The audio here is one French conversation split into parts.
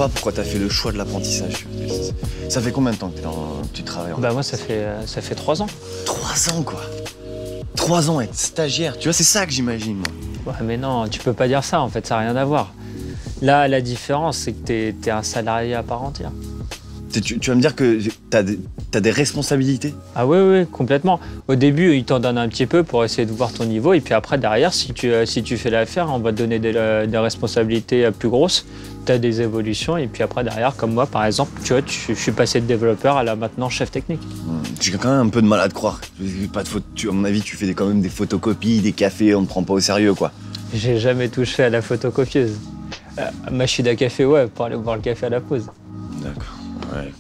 pas pourquoi t'as fait le choix de l'apprentissage. Ça fait combien de temps que tu travailles? Bah moi, ça fait 3 ans. 3 ans, quoi. 3 ans être stagiaire, tu vois, c'est ça que j'imagine, moi. Ouais, mais non, tu peux pas dire ça, en fait, ça n'a rien à voir. Là, la différence, c'est que t'es un salarié à part entière. Tu vas me dire que t'as des responsabilités? Ah oui, complètement. Au début, ils t'en donnent un petit peu pour essayer de voir ton niveau. Et puis après, derrière, si tu fais l'affaire, on va te donner des responsabilités plus grosses. Tu as des évolutions. Et puis après, derrière, comme moi, par exemple, tu vois, je suis passé de développeur à là maintenant chef technique. J'ai quand même un peu de mal à te croire. Pas de à mon avis, tu fais quand même des photocopies, des cafés, on ne te prend pas au sérieux, quoi. J'ai jamais touché à la photocopieuse. Machine à café, ouais, pour aller boire le café à la pause. D'accord. Ouais.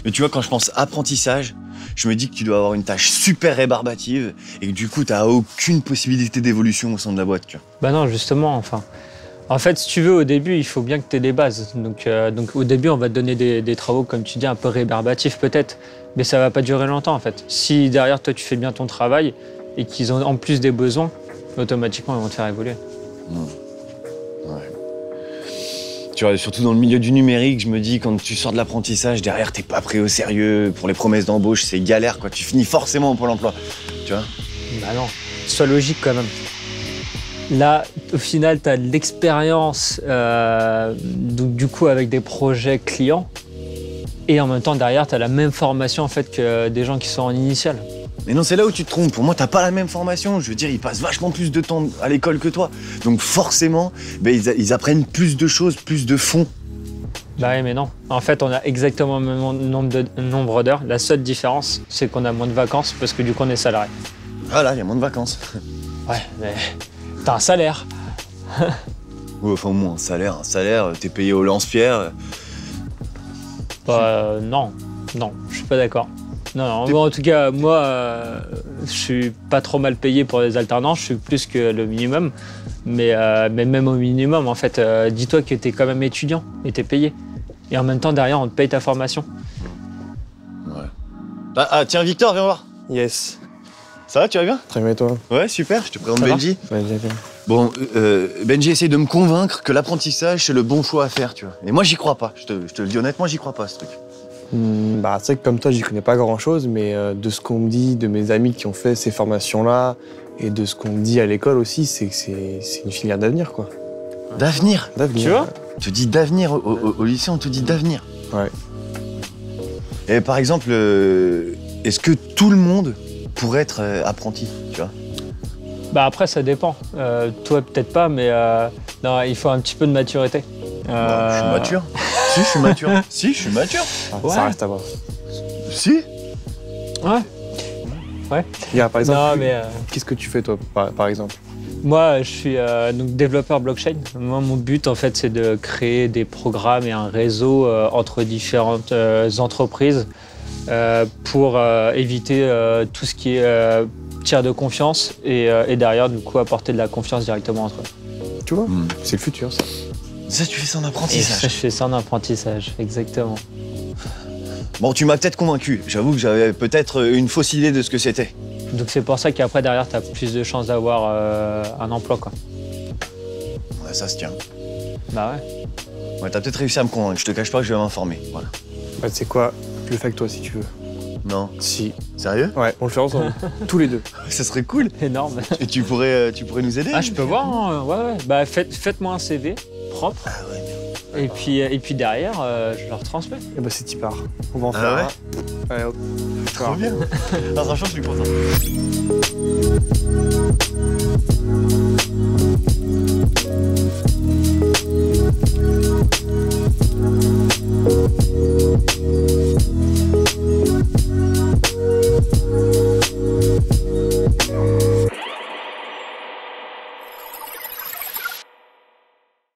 Mais tu vois, quand je pense apprentissage, je me dis que tu dois avoir une tâche super rébarbative et que du coup, tu n'as aucune possibilité d'évolution au sein de la boîte. Tu vois. Bah non, justement, enfin. En fait, si tu veux, au début, il faut bien que tu aies des bases. Donc au début, on va te donner des travaux, comme tu dis, un peu rébarbatifs peut-être, mais ça va pas durer longtemps en fait. Si derrière toi, tu fais bien ton travail et qu'ils ont en plus des besoins, automatiquement, ils vont te faire évoluer. Ouais. Tu vois, surtout dans le milieu du numérique, je me dis, quand tu sors de l'apprentissage, derrière, t'es pas pris au sérieux. Pour les promesses d'embauche, c'est galère, quoi. Tu finis forcément au Pôle emploi, tu vois. Bah non, sois logique quand même. Là, au final, tu as de l'expérience du coup avec des projets clients et en même temps, derrière, tu as la même formation en fait que des gens qui sont en initiale. Mais non, c'est là où tu te trompes. Pour moi, t'as pas la même formation. Je veux dire, ils passent vachement plus de temps à l'école que toi. Donc forcément, ils apprennent plus de choses, plus de fond. Bah oui, mais non. En fait, on a exactement le même nombre d'heures. La seule différence, c'est qu'on a moins de vacances parce que du coup, on est salarié. Voilà, il y a moins de vacances. Ouais, mais t'as un salaire. Ouais, enfin, au moins, un salaire, t'es payé au lance-pierre. Non, je suis pas d'accord. Non, bon, en tout cas, moi, je suis pas trop mal payé pour les alternances, je suis plus que le minimum. Mais même au minimum, en fait, dis-toi que t'es quand même étudiant et t'es payé. Et en même temps, derrière, on te paye ta formation. Ouais. Ah, tiens, Victor, viens voir. Yes. Ça va, tu vas bien? Très bien, et toi? Ouais, super, je te présente Benji. Ouais, bien. Bon, Benji essaye de me convaincre que l'apprentissage, c'est le bon choix à faire, tu vois. Et moi, j'y crois pas. Je te le dis honnêtement, j'y crois pas, ce truc. Bah, c'est vrai que comme toi, j'y connais pas grand-chose, mais de ce qu'on me dit, de mes amis qui ont fait ces formations-là, et de ce qu'on me dit à l'école aussi, c'est que c'est une filière d'avenir, quoi. D'avenir? D'avenir. Tu vois? On te dit d'avenir. Au lycée, on te dit d'avenir. Ouais. Et par exemple, est-ce que tout le monde pourrait être apprenti, tu vois? Bah après, ça dépend. Toi, peut-être pas, mais non, il faut un petit peu de maturité. Bah, je suis mature. Si, je suis mature. Si, je suis mature. Ouais. Ça reste à voir. Si. Ouais. Regarde, par exemple, Non, mais qu'est-ce que tu fais, toi, par exemple? moi, je suis donc développeur blockchain. Moi, mon but, en fait, c'est de créer des programmes et un réseau entre différentes entreprises pour éviter tout ce qui est tiers de confiance et derrière, du coup, apporter de la confiance directement entre eux. Tu vois, c'est le futur, ça. Ça, tu fais ça en Et ça, apprentissage. je fais ça en apprentissage, exactement. Bon, tu m'as peut-être convaincu. J'avoue que j'avais peut-être une fausse idée de ce que c'était. Donc c'est pour ça qu'après, derrière, tu as plus de chances d'avoir un emploi, quoi. Ouais, ça se tient. Bah ouais. Ouais, t'as peut-être réussi à me convaincre. Je te cache pas que je vais m'informer. Voilà. Bah, tu sais quoi, je le fais avec toi, si tu veux. Non. Si. Sérieux? Ouais, on le fait ensemble. Tous les deux. Ça serait coul. Énorme. Et tu pourrais nous aider? Ah, je peux voir, hein. Ouais. Bah faites-moi un CV propre. Ah ouais, Et puis derrière, je leur transmets. Et bah, c'est t'y part. On va en Ah faire ouais? un. Allez, hop. trop bien. Non, franchement, je suis content.